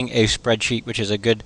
a spreadsheet, which is a good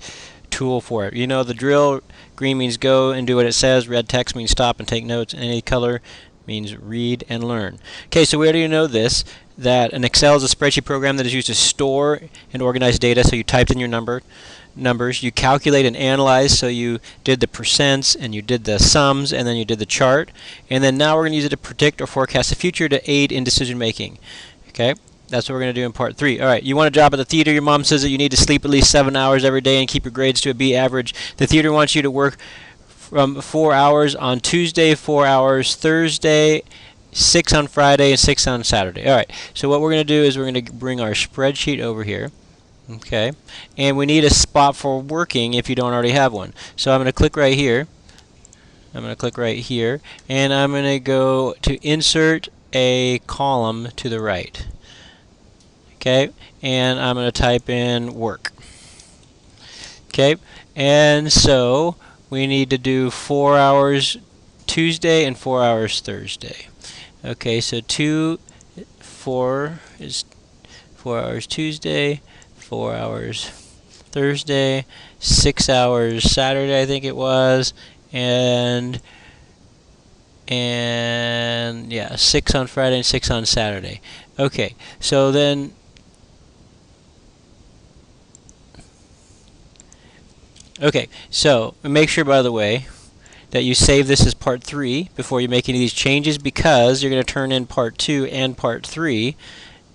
tool for it. You know the drill. Green means go and do what it says. Red text means stop and take notes. Any color means read and learn. Okay, so we already know this, that an Excel is a spreadsheet program that is used to store and organize data. So you typed in your numbers, you calculate and analyze, so you did the percents and you did the sums and then you did the chart, and then now we're going to use it to predict or forecast the future to aid in decision making. Okay, that's what we're going to do in part 3. Alright, you want a job at the theater. Your mom says that you need to sleep at least 7 hours every day and keep your grades to a B average. The theater wants you to work from 4 hours on Tuesday, 4 hours Thursday, 6 on Friday, and 6 on Saturday. Alright, so what we're going to do is we're going to bring our spreadsheet over here. Okay, and we need a spot for working if you don't already have one. So I'm going to click right here. I'm going to click right here, and I'm going to go to insert a column to the right. Okay, and I'm going to type in work. Okay, and so we need to do 4 hours Tuesday and 4 hours Thursday. Okay, so 4 is 4 hours Tuesday, 4 hours Thursday, 6 hours Saturday, I think it was, and yeah, 6 on Friday and 6 on Saturday. Okay, so then so make sure, by the way, that you save this as part 3 before you make any of these changes, because you're going to turn in part 2 and part 3,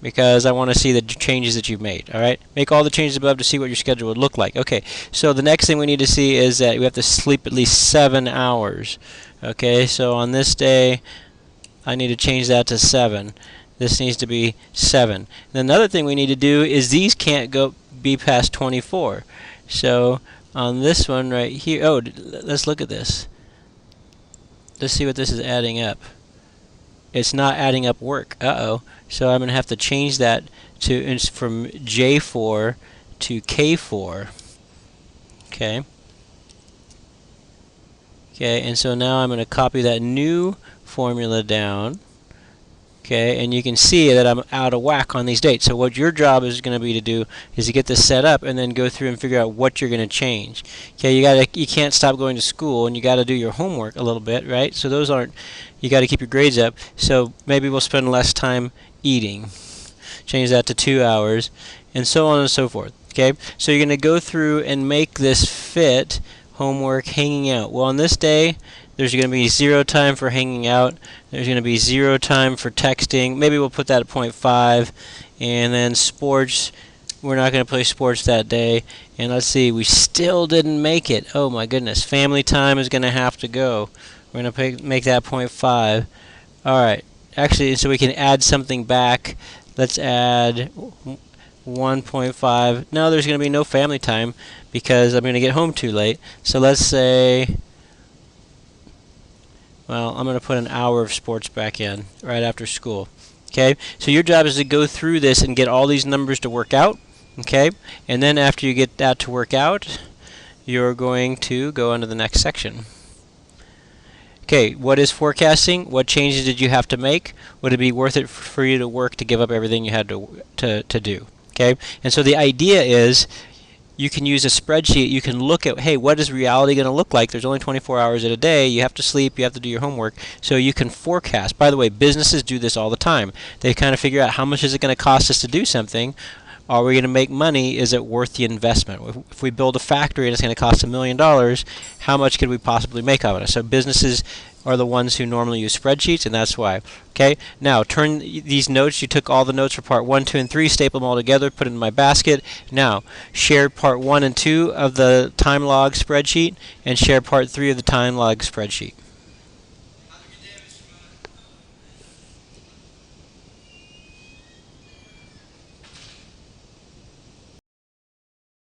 because I want to see the changes that you've made. Alright, make all the changes above to see what your schedule would look like. Okay, so the next thing we need to see is that we have to sleep at least 7 hours. Okay, so on this day I need to change that to 7. This needs to be 7. And then another thing we need to do is these can't be past 24. So on this one right here, oh, let's look at this. Let's see what this is adding up. It's not adding up work. Uh-oh. So I'm going to have to change that to from J4 to K4. Okay. Okay, and so now I'm going to copy that new formula down. Okay, and you can see that I'm out of whack on these dates. So what your job is going to be to do is to get this set up and then go through and figure out what you're going to change. Okay, you can't stop going to school, and you got to do your homework a little bit, right? So those aren't, you got to keep your grades up. So maybe we'll spend less time eating. Change that to 2 hours, and so on and so forth. Okay, so you're going to go through and make this fit homework, hanging out. Well, on this day, there's going to be 0 time for hanging out. There's going to be 0 time for texting. Maybe we'll put that at 0.5. And then sports, we're not going to play sports that day. And let's see, we still didn't make it. Oh my goodness. Family time is going to have to go. We're going to make that 0.5. Alright. Actually, so we can add something back. Let's add 1.5. No, there's going to be no family time because I'm going to get home too late. So let's say, well, I'm going to put an hour of sports back in right after school. Okay, so your job is to go through this and get all these numbers to work out. Okay, and then after you get that to work out, you're going to go into the next section. Okay, what is forecasting? What changes did you have to make? Would it be worth it for you to work to give up everything you had to do? Okay, and so the idea is you can use a spreadsheet. You can look at, hey, what is reality going to look like? There's only 24 hours in a day. You have to sleep. You have to do your homework. So you can forecast. By the way, businesses do this all the time. They kind of figure out how much is it going to cost us to do something. Are we going to make money? Is it worth the investment? If we build a factory and it's going to cost $1 million, how much could we possibly make out of it? So businesses are the ones who normally use spreadsheets, and that's why. Okay, now turn these notes. You took all the notes for part 1, 2, and 3, staple them all together, put it in my basket. Now share part 1 and 2 of the time log spreadsheet, and share part 3 of the time log spreadsheet.